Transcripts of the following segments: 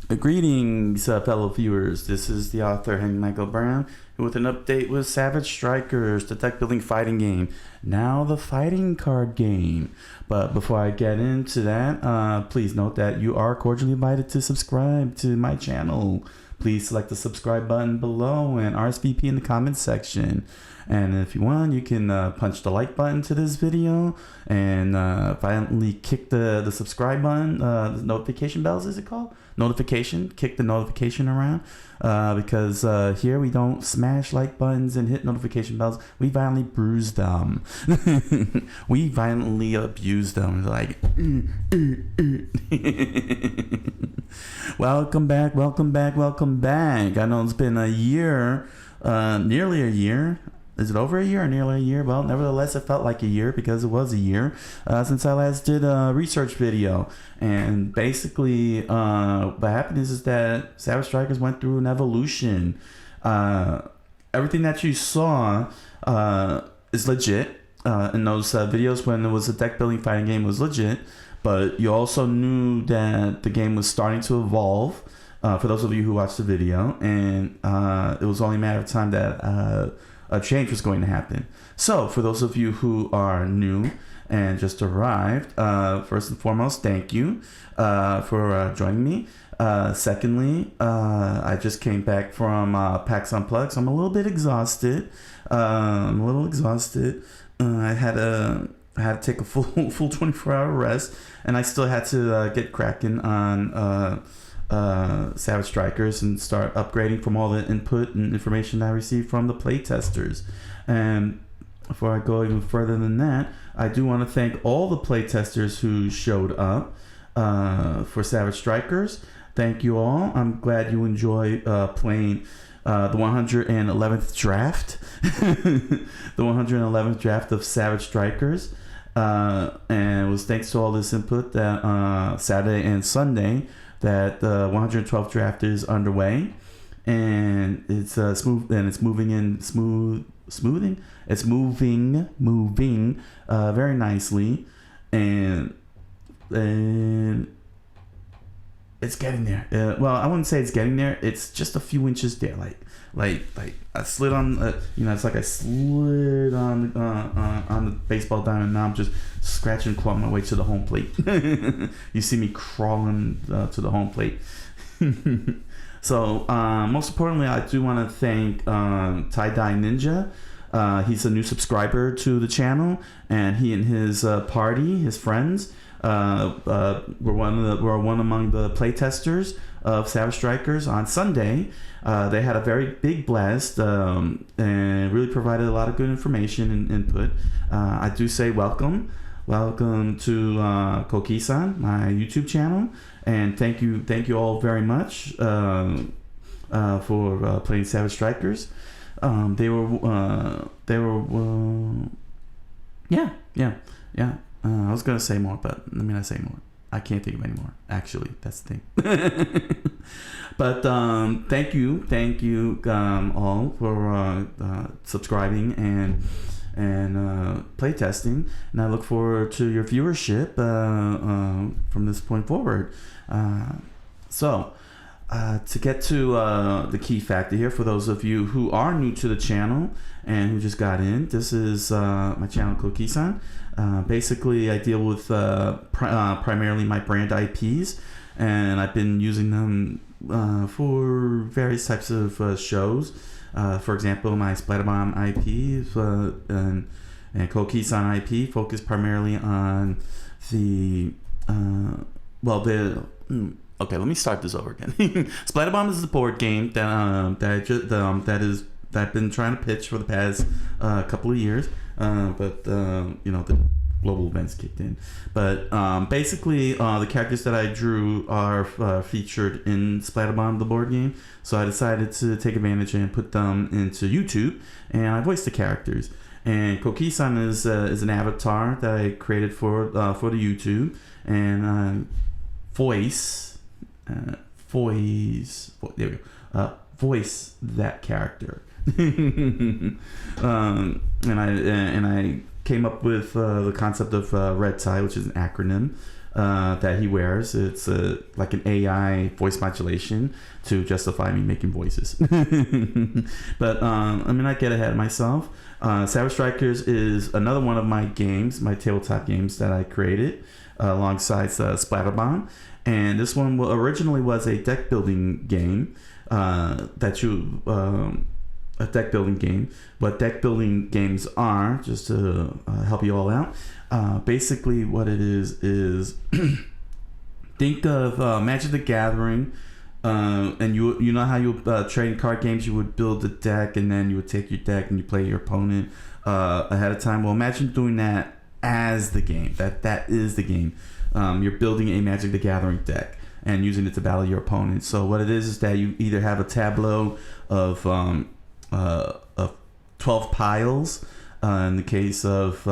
Greetings, fellow viewers. This is the author, Henry Michael Brown, with an update with Savage Strikers, the deck building fighting game. Now the fighting card game. But before I get into that, please note that you are cordially invited to subscribe to my channel. Please select the subscribe button below and RSVP in the comments section. And if you want, you can punch the like button to this video and violently kick the subscribe button, the notification bells, is it called? Notification, kick the notification around, because here we don't smash like buttons and hit notification bells. We violently bruise them. We violently abuse them. Like, welcome back, welcome back, welcome back. I know it's been a year, nearly a year. Is it over a year or nearly a year? Well, nevertheless, it felt like a year because it was a year since I last did a research video. And basically, what happened is that Savage Strikers went through an evolution. Everything that you saw is legit. In those videos when it was a deck building fighting game, was legit. But you also knew that the game was starting to evolve. For those of you who watched the video. And it was only a matter of time that a change was going to happen. So for those of you who are new and just arrived, first and foremost, thank you for joining me. Secondly, I just came back from PAX Unplugged, so I'm a little bit exhausted. I had to take a full 24-hour rest, and I still had to get cracking on Savage Strikers and start upgrading from all the input and information I received from the playtesters. And before I go even further than that, I do want to thank all the playtesters who showed up for Savage Strikers. Thank you all. I'm glad you enjoy playing the 111th draft. The 111th draft of Savage Strikers. And it was thanks to all this input that Saturday and Sunday that the 112th draft is underway, and it's smooth, and it's moving very nicely, and it's getting there. Well, I wouldn't say it's getting there. It's just a few inches there. Like I slid on, it's like I slid on the baseball diamond. Now I'm just scratching and clawing my way to the home plate. You see me crawling to the home plate. So most importantly, I do want to thank Tie-Dye Ninja. He's a new subscriber to the channel, and he and his party, his friends, were one among the playtesters of Savage Strikers on Sunday. They had a very big blast and really provided a lot of good information and input. I do say welcome to Coqui-san, my YouTube channel, and thank you all very much for playing Savage Strikers. They were yeah. I was gonna say more, but let me not say more. I can't think of any more. Actually, that's the thing. But thank you all for subscribing and playtesting, and I look forward to your viewership from this point forward. So to get to the key factor here, for those of you who are new to the channel and who just got in, this is my channel, Coqui-san. Basically, I deal with primarily my brand IPs, and I've been using them for various types of shows. For example, my Splatterbomb IP and Coqui-san IP focus primarily on the okay, let me start this over again. Splatterbomb is the board game that I've been trying to pitch for the past couple of years, but the global events kicked in. But basically, the characters that I drew are featured in Splatterbomb, the board game. So I decided to take advantage and put them into YouTube, and I voiced the characters. And Coqui-san is an avatar that I created for the YouTube, and voice that character. And I came up with the concept of red tie, which is an acronym that he wears. It's like an AI voice modulation to justify me making voices. But let me not get ahead of myself. Savage Strikers is another one of my games, my tabletop games that I created alongside Splatterbomb. And this one originally was a deck building game a deck building game. What deck building games are, just to help you all out, basically what it is think of Magic the Gathering, and you know how you trading card games, you would build a deck and then you would take your deck and you play your opponent ahead of time. Well, imagine doing that as the game. That is the game. You're building a Magic the Gathering deck and using it to battle your opponent. So what it is that you either have a tableau of 12 piles in the case of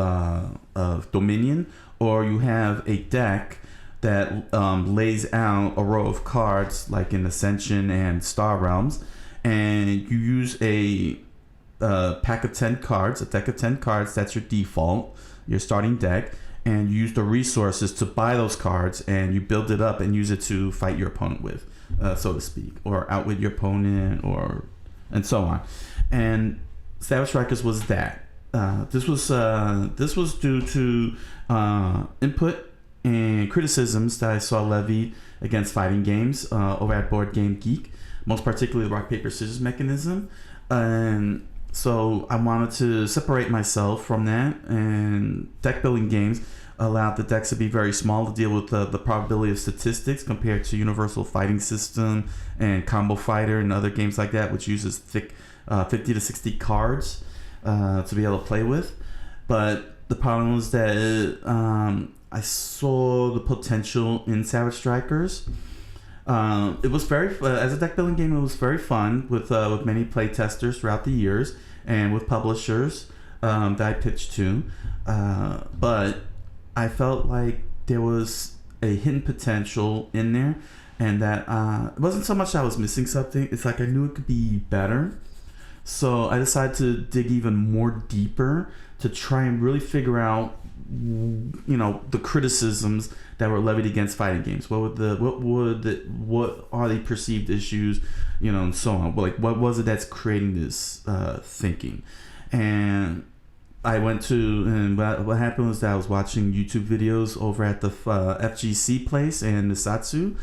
Dominion, or you have a deck that lays out a row of cards like in Ascension and Star Realms, and you use a pack of 10 cards, a deck of 10 cards. That's your default, your starting deck, and you use the resources to buy those cards, and you build it up and use it to fight your opponent with, so to speak, or outwit your opponent, or and so on. And Savage Strikers was that. This was due to input and criticisms that I saw levied against fighting games over at Board Game Geek, most particularly the rock paper scissors mechanism, and so I wanted to separate myself from that. And deck building games allowed the decks to be very small to deal with the probability of statistics compared to Universal Fighting System and Combo Fighter and other games like that, which uses thick 50 to 60 cards to be able to play with. But the problem was that I saw the potential in Savage Strikers. It was very as a deck building game. It was very fun with many play testers throughout the years and with publishers that I pitched to. But I felt like there was a hidden potential in there, and that it wasn't so much I was missing something. It's like I knew it could be better. So I decided to dig even more deeper to try and really figure out, the criticisms that were levied against fighting games. What are the perceived issues, and so on. Like, what was it that's creating this thinking? And I went to, and what happened was that I was watching YouTube videos over at the FGC place and Nisatsu,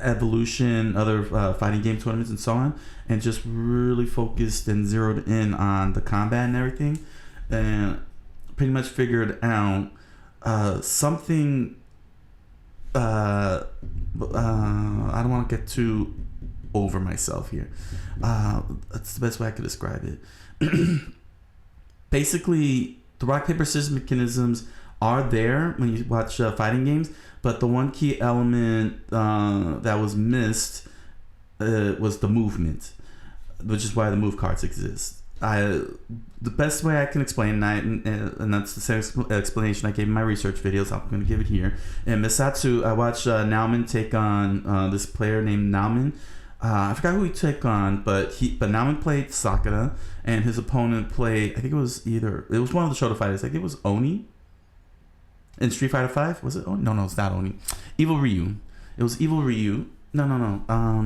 Evolution, other fighting game tournaments and so on, and just really focused and zeroed in on the combat and everything, and pretty much figured out something. I don't want to get too over myself here. That's the best way I could describe it. Basically, the rock paper scissors mechanisms are there when you watch fighting games, but the one key element that was missed was the movement, which is why the move cards exist. The best way I can explain that, and that's the same explanation I gave in my research videos, I'm going to give it here. In Misatsu, I watched Nauman take on this player named Nauman. I forgot who he took on, but Nauman played Sakura, and his opponent played, I think it was one of the Shoto fighters. I think it was Oni in Street Fighter 5. Was it Oni? No, it's not Oni. Evil Ryu. It was Evil Ryu. No.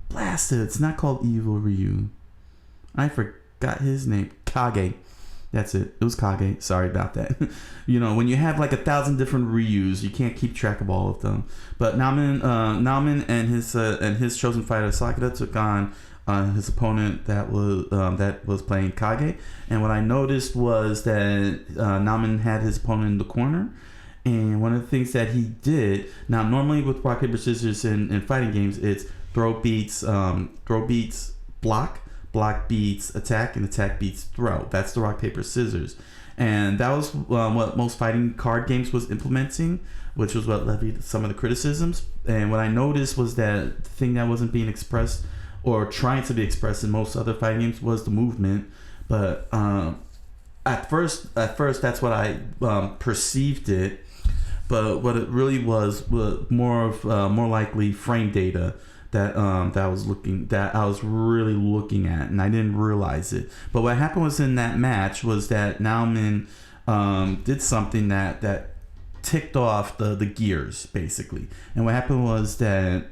Blast it. It's not called Evil Ryu. I forgot his name. Kage. That's it. It was Kage. Sorry about that. When you have like 1,000 different Ryus, you can't keep track of all of them. But Nauman and his chosen fighter Sakura took on his opponent that was playing Kage. And what I noticed was that Nauman had his opponent in the corner. And one of the things that he did, now normally with rock paper scissors in fighting games, it's throw beats block. Block beats attack, and attack beats throw. That's the rock paper scissors, and that was what most fighting card games was implementing, which was what levied some of the criticisms. And what I noticed was that the thing that wasn't being expressed or trying to be expressed in most other fighting games was the movement. But at first that's what I perceived it. But what it really was more likely frame data that I was really looking at, and I didn't realize it. But what happened was in that match was that Nauman did something that ticked off the gears, basically. And what happened was that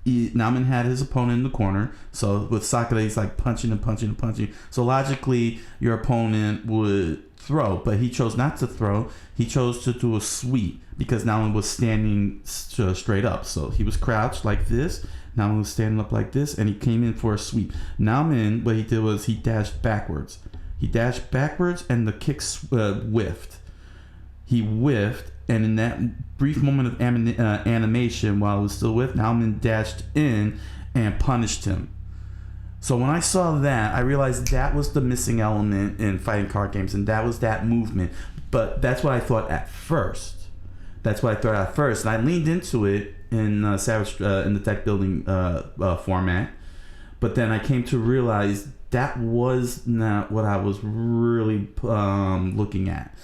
Namen had his opponent in the corner. So with Sakura, he's like punching and punching and punching. So logically, your opponent would throw, but he chose not to throw. He chose to do a sweep because Namen was standing straight up. So he was crouched like this. Namen was standing up like this, and he came in for a sweep. Namen, what he did was he dashed backwards. He dashed backwards, and the kick whiffed. He whiffed, and in that brief moment of animation, while it was still whiffed, Namen dashed in and punished him. So when I saw that, I realized that was the missing element in fighting card games, and that was that movement. But that's what I thought at first. And I leaned into it in Savage in the deck building format. But then I came to realize that was not what I was really looking at.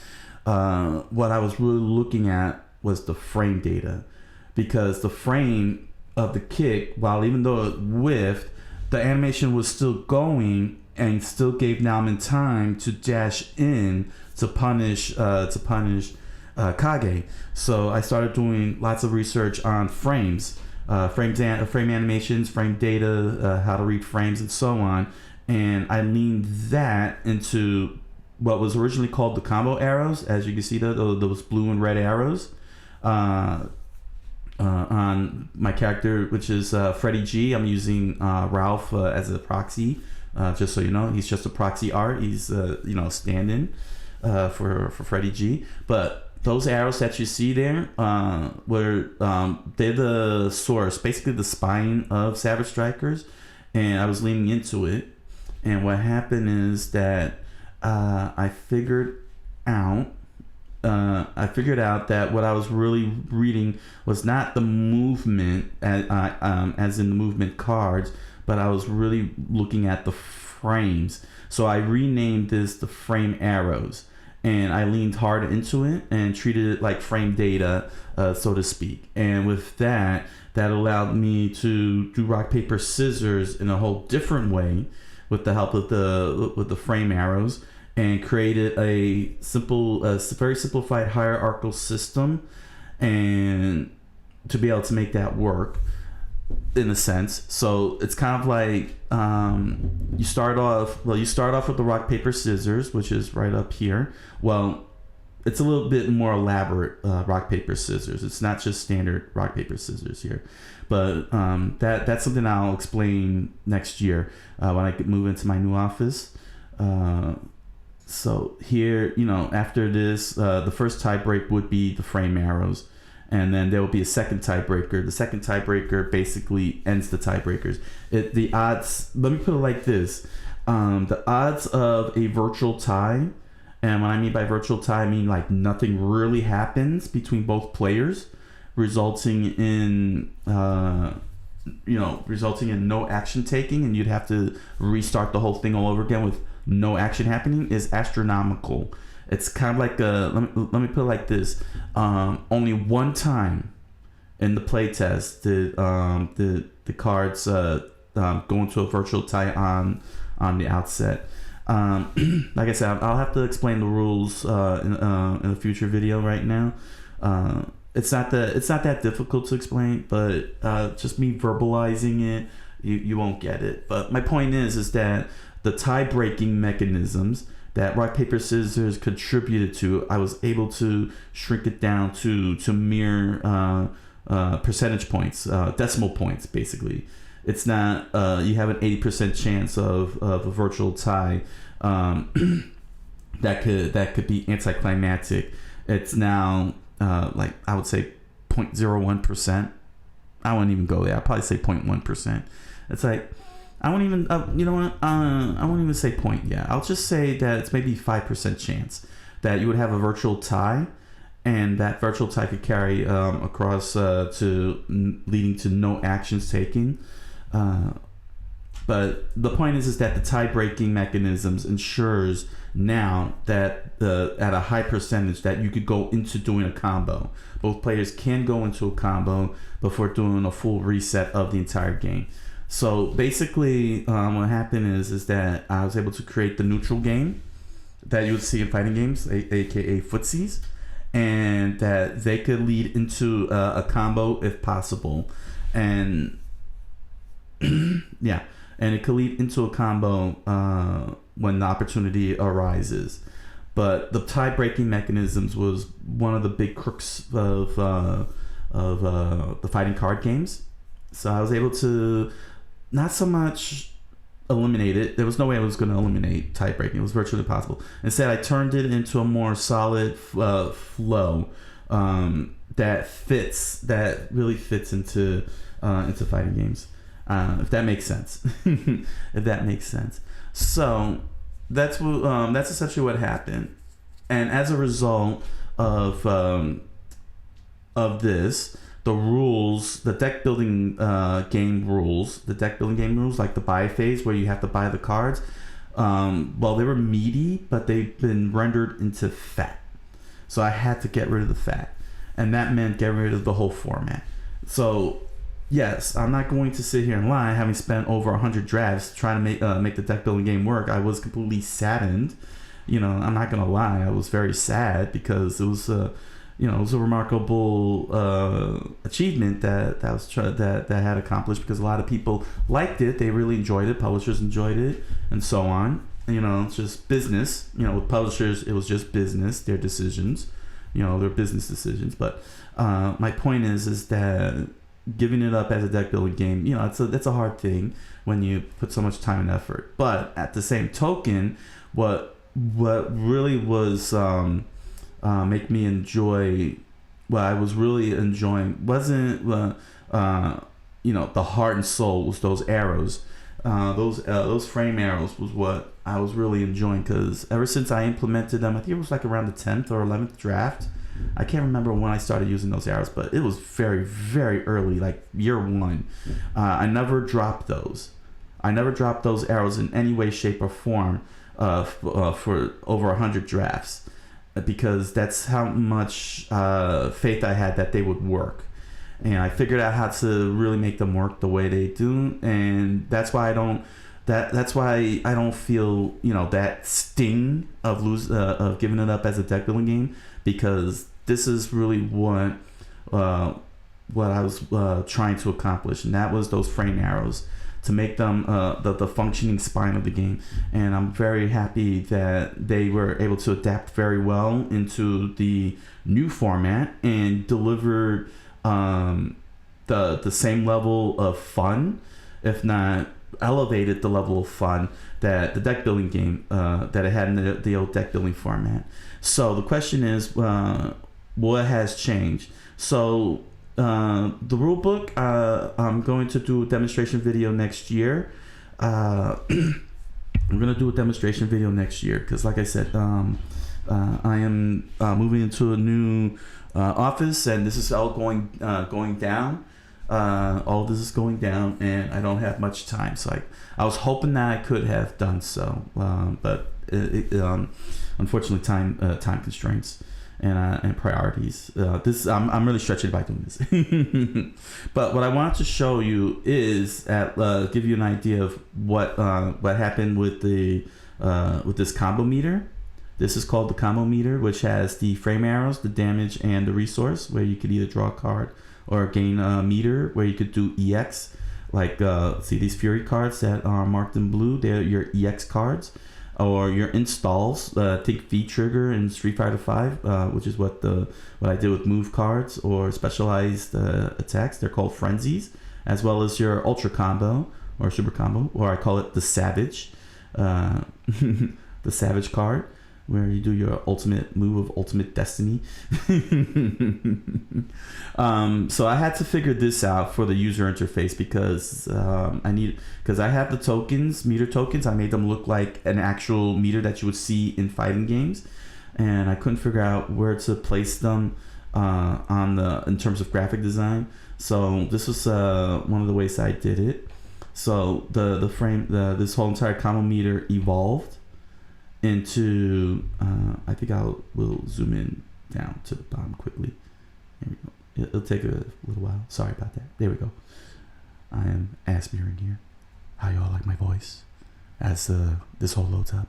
What I was really looking at was the frame data, because the frame of the kick, while even though it whiffed, the animation was still going and still gave Namen time to dash in to punish Kage. So I started doing lots of research on frames, frame animations, frame data, how to read frames, and so on. And I leaned that into what was originally called the combo arrows. As you can see, those blue and red arrows on my character, which is Freddie G. I'm using Ralph as a proxy, just so you know. He's just a proxy art. He's stand-in for Freddie G. But those arrows that you see there, they're the source, basically the spine of Savage Strikers, and I was leaning into it. And what happened is that I figured out that what I was really reading was not the movement as in the movement cards, but I was really looking at the frames. So I renamed this the frame arrows, and I leaned hard into it and treated it like frame data, so to speak. And with that allowed me to do rock paper scissors in a whole different way with the help of the frame arrows, and created a very simplified hierarchical system, and to be able to make that work in a sense. So it's kind of like you start off with the rock paper scissors, which is right up here. Well, it's a little bit more elaborate rock paper scissors. It's not just standard rock paper scissors here, but that's something I'll explain next year when I move into my new office. So here, after this, the first tie break would be the frame arrows, and then there will be a second tiebreaker. The second tiebreaker basically ends the tiebreakers. The odds, let me put it like this: the odds of a virtual tie, and what I mean by virtual tie, I mean like nothing really happens between both players, resulting in no action taking, and you'd have to restart the whole thing all over again with no action happening, is astronomical. It's kind of like let me put it like this: only one time in the playtest did the cards go into a virtual tie on the outset. Like I said, I'll have to explain the rules in a future video. Right now, it's not that difficult to explain, but just me verbalizing it, you won't get it. But my point is that the tie-breaking mechanisms that rock paper scissors contributed to, I was able to shrink it down to mere percentage points, decimal points, basically. It's not you have an 80% chance of a virtual tie that could be anticlimactic. It's now like I would say 0.01%. I wouldn't even go there. I'd probably say 0.1%. It's like I won't even you know what I won't even say point. Yeah, I'll just say that it's maybe 5% chance that you would have a virtual tie, and that virtual tie could carry across to leading to no actions taken. But the point is that the tie-breaking mechanisms ensures now that at a high percentage that you could go into doing a combo. Both players can go into a combo before doing a full reset of the entire game. So basically, what happened is that I was able to create the neutral game that you would see in fighting games, aka footsies, and that they could lead into a combo if possible, and yeah, and it could lead into a combo when the opportunity arises. But the tie-breaking mechanisms was one of the big crooks of the fighting card games. So I was able to not so much eliminate it. There was no way I was going to eliminate tie-breaking. It was virtually impossible. Instead, I turned it into a more solid flow that really fits into fighting games. If that makes sense. If that makes sense. So that's essentially what happened. And as a result of this, the rules, the deck building game rules, like the buy phase where you have to buy the cards, well, they were meaty, but they've been rendered into fat. So I had to get rid of the fat. And that meant getting rid of the whole format. So yes, I'm not going to sit here and lie. Having spent over 100 drafts trying to make the deck building game work, I was completely saddened. I'm not gonna lie. I was very sad because it was it was a remarkable achievement that I had accomplished, because a lot of people liked it. They really enjoyed it. Publishers enjoyed it, and so on. It's just business. With publishers, it was just business. Their decisions. Their business decisions. But my point is that giving it up as a deck building game, it's a hard thing when you put so much time and effort. But at the same token, what really was make me enjoy, what I was really enjoying wasn't the heart and soul, was those arrows. Those frame arrows was what I was really enjoying, because ever since I implemented them, I think it was like around the 10th or 11th draft. I can't remember when I started using those arrows, but it was very, very early, like year one. I never dropped those. I never dropped those arrows in any way, shape, or form for over 100 drafts, because that's how much faith I had that they would work. And I figured out how to really make them work the way they do, and that's why I don't feel that sting of giving it up as a deck building game, because this is really what I was trying to accomplish, and that was those frame arrows, to make them the functioning spine of the game. And I'm very happy that they were able to adapt very well into the new format and deliver the same level of fun, if not elevated the level of fun that the deck building game that it had in the old deck building format. So the question is, what has changed? So the rule book, I'm going to do a demonstration video next year. I'm going to do a demonstration video next year because, like I said, I am moving into a new office, and this is all going down. All this is going down, and I don't have much time. So I was hoping that I could have done so, but unfortunately, time constraints and priorities. I'm really stretching by doing this. But what I wanted to show you is give you an idea of what happened with this combo meter. This is called the combo meter, which has the frame arrows, the damage, and the resource, where you could either draw a card or gain a meter, where you could do EX. Like, see these Fury cards that are marked in blue? They're your EX cards. Or your installs, think V-Trigger in Street Fighter V, which is what I did with move cards or specialized attacks. They're called frenzies, as well as your ultra combo or super combo, or I call it the Savage, the Savage card, where you do your ultimate move of ultimate destiny. So I had to figure this out for the user interface, because I have the tokens, meter tokens. I made them look like an actual meter that you would see in fighting games, and I couldn't figure out where to place them in terms of graphic design. So this was one of the ways I did it. So this whole entire combo meter evolved into I think we'll zoom in down to the bottom quickly. Here we go. It'll take a little while. Sorry about that. There we go. I am ass mirroring here. How y'all like my voice as this whole loads up?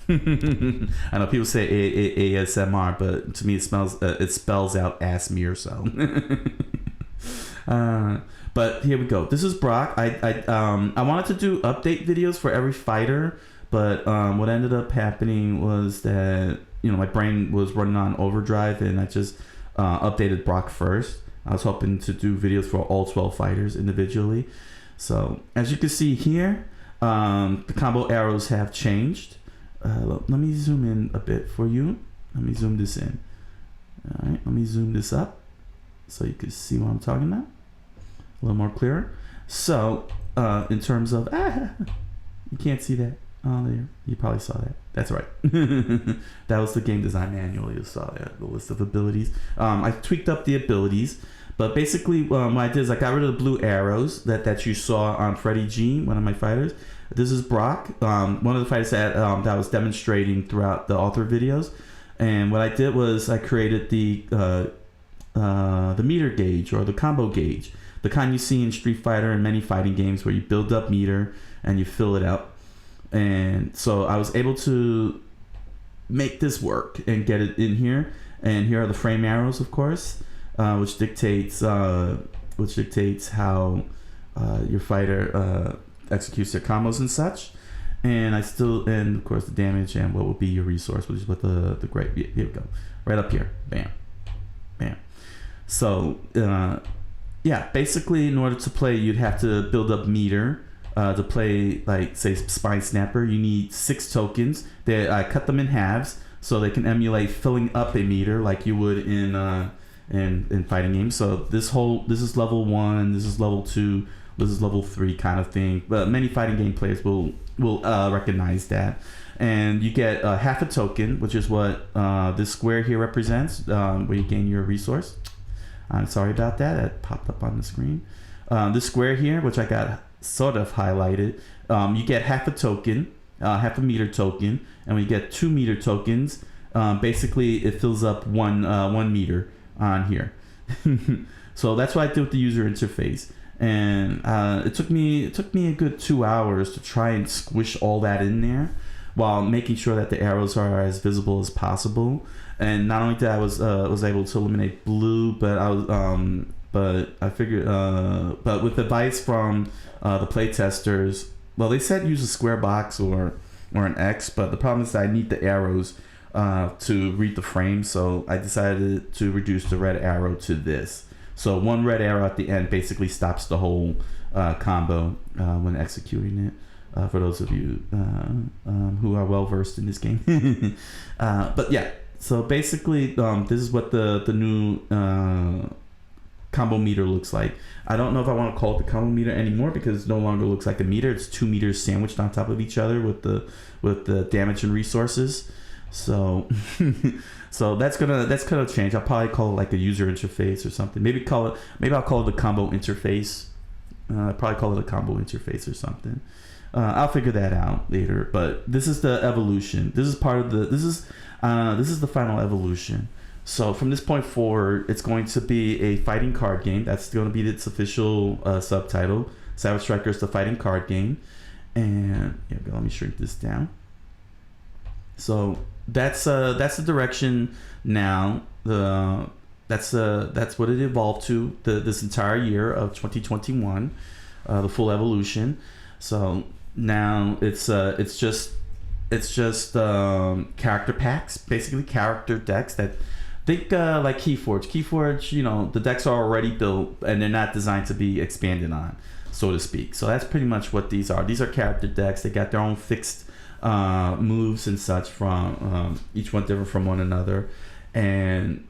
I know people say ASMR, but to me it spells out ass me or so. But here we go. This is Brock. I wanted to do update videos for every fighter, but what ended up happening was that my brain was running on overdrive, and I just updated Brock first. I was hoping to do videos for all 12 fighters individually. So as you can see here, the combo arrows have changed. Let me zoom in a bit for you. Let me zoom this in. All right, let me zoom this up so you can see what I'm talking about a little more clearer. So in terms of you can't see that. Oh, there, you probably saw that. That's right. That was the game design manual. You saw that, the list of abilities. I tweaked up the abilities, but basically what I did is I got rid of the blue arrows that you saw on Freddy G, one of my fighters. This is Brock, one of the fighters that I was demonstrating throughout the author videos. And what I did was I created the meter gauge, or the combo gauge, the kind you see in Street Fighter and many fighting games where you build up meter and you fill it up. And so I was able to make this work and get it in here. And here are the frame arrows, of course, which dictates how your fighter executes their combos and such. And of course the damage and what will be your resource, which is what the great, here we go, right up here, bam, bam. So yeah, basically in order to play, you'd have to build up meter. To play, like, say, Spine Snapper, you need 6 tokens. I cut them in halves so they can emulate filling up a meter like you would in fighting games. So this is level 1, this is level 2, this is level 3 kind of thing. But many fighting game players will recognize that. And you get half a token, which is what this square here represents, where you gain your resource. I'm sorry about that. That popped up on the screen. This square here, which I got sort of highlighted, you get half a token, half a meter token, and we get 2 meter tokens. Basically it fills up one meter on here. So that's what I did with the user interface, and it took me a good 2 hours to try and squish all that in there while making sure that the arrows are as visible as possible. And not only that, I was able to eliminate blue, but I figured, but with advice from the playtesters, well, they said use a square box or an X, but the problem is that I need the arrows to read the frame, so I decided to reduce the red arrow to this. So one red arrow at the end basically stops the whole combo when executing it, for those of you who are well versed in this game. But yeah, so basically this is what the new combo meter looks like. I don't know if I want to call it the combo meter anymore because it no longer looks like a meter. It's 2 meters sandwiched on top of each other with the damage and resources. So so that's gonna change. I'll probably call it like a user interface or something. Maybe I'll call it the combo interface. Probably call it a combo interface or something. I'll figure that out later. But this is the evolution. This is the final evolution. So from this point forward, it's going to be a fighting card game. That's going to be its official subtitle. Cyber Strikers, the fighting card game. And yeah, let me shrink this down. So that's the direction now. That's what it evolved to this entire year of 2021, the full evolution. So now it's just character packs, basically character decks that. Think like Keyforge. Keyforge, the decks are already built and they're not designed to be expanded on, so to speak. So that's pretty much what these are. These are character decks. They got their own fixed moves and such from each one different from one another, and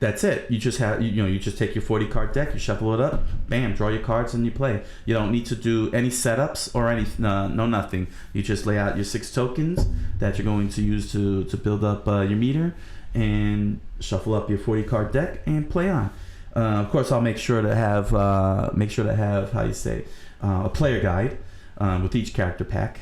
that's it. You just have you just take your 40 card deck, you shuffle it up, bam, draw your cards and you play. You don't need to do any setups or any nothing. You just lay out your 6 tokens that you're going to use to build up your meter, and shuffle up your 40 card deck and play on. Of course, I'll make sure to have a player guide with each character pack.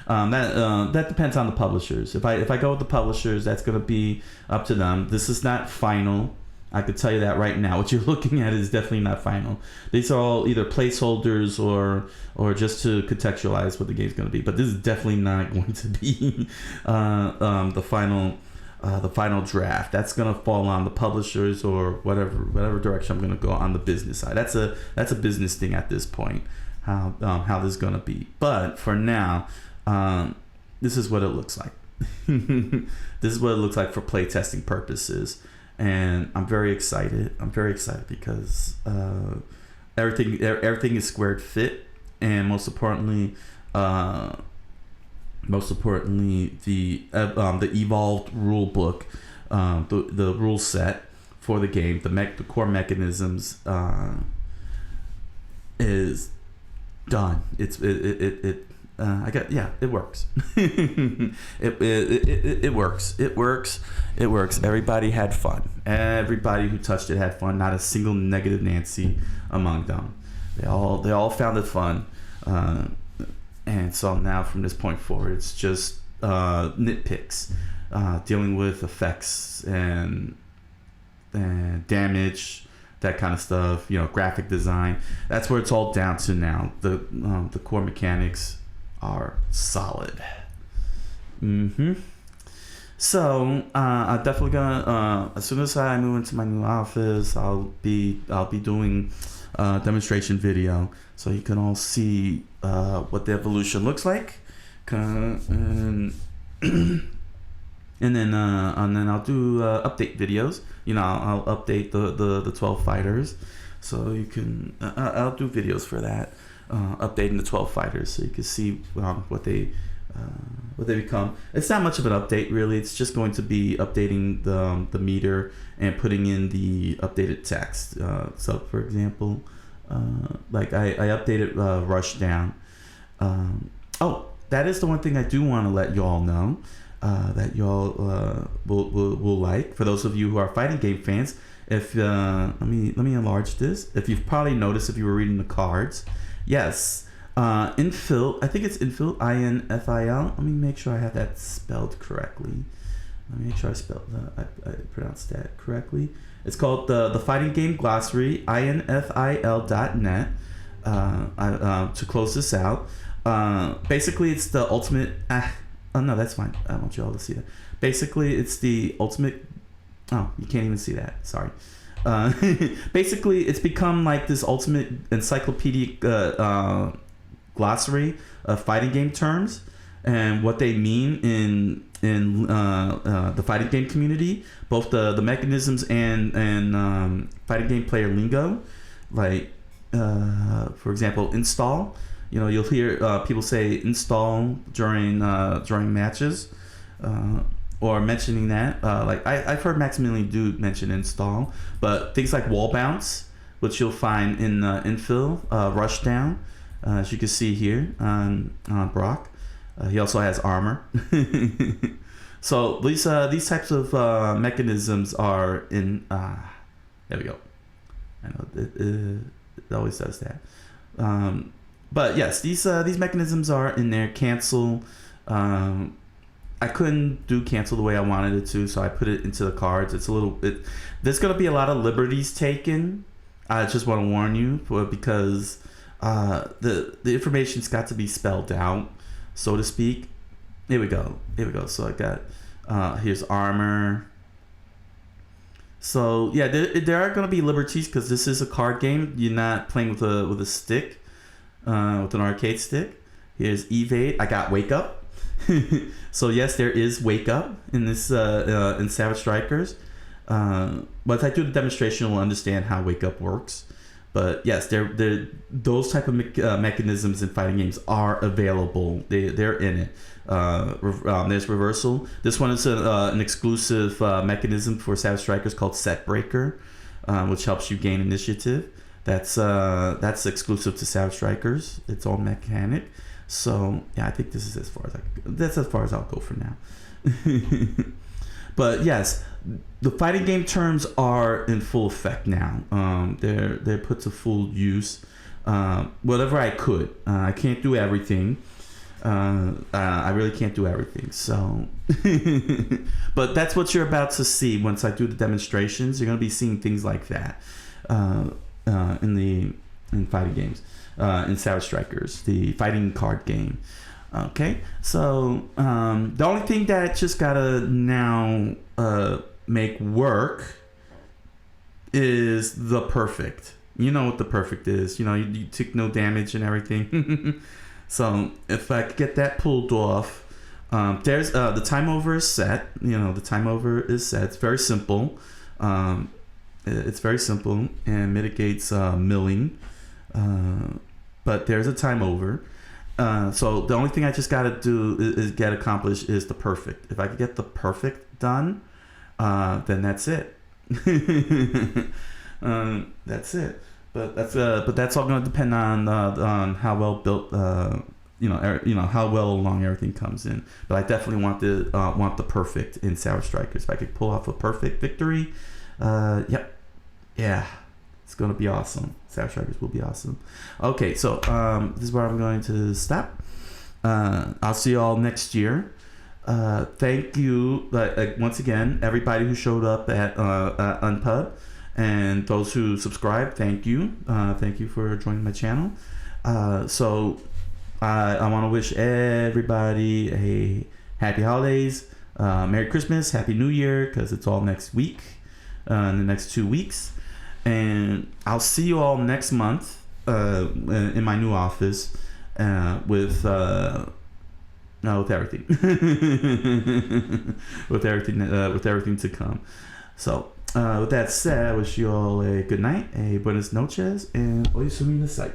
That depends on the publishers. If I go with the publishers, that's going to be up to them. This is not final. I could tell you that right now. What you're looking at is definitely not final. These are all either placeholders or just to contextualize what the game's going to be. But this is definitely not going to be the final draft. That's going to fall on the publishers or whatever direction I'm going to go on the business side. That's a business thing at this point. How this is going to be. But for now, this is what it looks like. This is what it looks like for playtesting purposes. And I'm very excited. I'm very excited because everything is squared fit, and most importantly, the evolved rule book, the rule set for the game, the core mechanisms is done. It works. it works. It works. Everybody had fun. Everybody who touched it had fun. Not a single negative Nancy among them. They all found it fun. And so now from this point forward, it's just nitpicks, dealing with effects and damage, that kind of stuff. Graphic design. That's where it's all down to now. The core mechanics are solid. So I'm definitely gonna as soon as I move into my new office, I'll be doing a demonstration video so you can all see what the evolution looks like, and then I'll do update videos. I'll update the 12 fighters, so you can I'll do videos for that. Updating the 12 fighters so you can see what they become. It's not much of an update really. It's just going to be updating the meter and putting in the updated text. So for example, like I updated Rushdown. That is the one thing I do want to let y'all know that y'all will like. For those of you who are fighting game fans, if let me enlarge this. If you've probably noticed if you were reading the cards. Yes, Infil. I think it's Infil. INFIL. Let me make sure I have that spelled correctly. Let me make sure I pronounced that correctly. It's called the Fighting Game Glossary. INFIL.net. To close this out, basically it's the ultimate. Oh no, that's fine. I want you all to see that. Basically, it's the ultimate. Oh, you can't even see that. Sorry. Basically, it's become like this ultimate encyclopedic glossary of fighting game terms and what they mean in the fighting game community, both the mechanisms and fighting game player lingo. Like, for example, install. You'll hear people say install during matches. Or mentioning that, like I've heard Maximilian Dude mention install, but things like wall bounce, which you'll find in Infill, Rushdown, as you can see here on Brock. He also has armor. So these types of mechanisms are in. There we go. I know it always does that. But yes, these mechanisms are in there. Cancel. I couldn't do cancel the way I wanted it to, so I put it into the cards. It's a little bit. There's gonna be a lot of liberties taken. I just want to warn you, because the information's got to be spelled out, so to speak. Here we go. So I got here's armor. So yeah, there are gonna be liberties because this is a card game. You're not playing with a stick, with an arcade stick. Here's evade. I got wake up. So yes, there is wake up in this in Savage Strikers. Once I do the demonstration, we'll understand how wake up works. But yes, those type of mechanisms in fighting games are available. They're in it. There's reversal. This one is an exclusive mechanism for Savage Strikers called Set Breaker, which helps you gain initiative. That's exclusive to Savage Strikers. Its own mechanic. So yeah, I think this is as far as I'll go for now. But yes, the fighting game terms are in full effect now. They're put to full use. Whatever I could. I can't do everything. I really can't do everything, so but that's what you're about to see once I do the demonstrations. You're going to be seeing things like that in fighting games, in Savage Strikers, the fighting card game. Okay, so the only thing that just gotta now make work is the perfect. You know what the perfect is. You took no damage and everything. So if I could get that pulled off, there's the time over is set. The time over is set. It's very simple. It's very simple and mitigates milling. But there's a time over. So the only thing I just gotta do is get accomplished is the perfect. If I could get the perfect done, then that's it. That's it. But that's all going to depend on how well built, how well along everything comes in. But I definitely want the perfect in Savage Strikers. If I could pull off a perfect victory, yeah, it's going to be awesome. Savage Strikers will be awesome. Okay, so this is where I'm going to stop. I'll see you all next year. Thank you, once again, everybody who showed up at Unpub. And those who subscribe, thank you. Thank you for joining my channel. So I want to wish everybody a happy holidays, Merry Christmas, Happy New Year, because it's all next week, in the next 2 weeks. And I'll see you all next month in my new office with everything. with everything to come. So with that said, I wish you all a good night, a buenas noches, and hoy sumi nasai.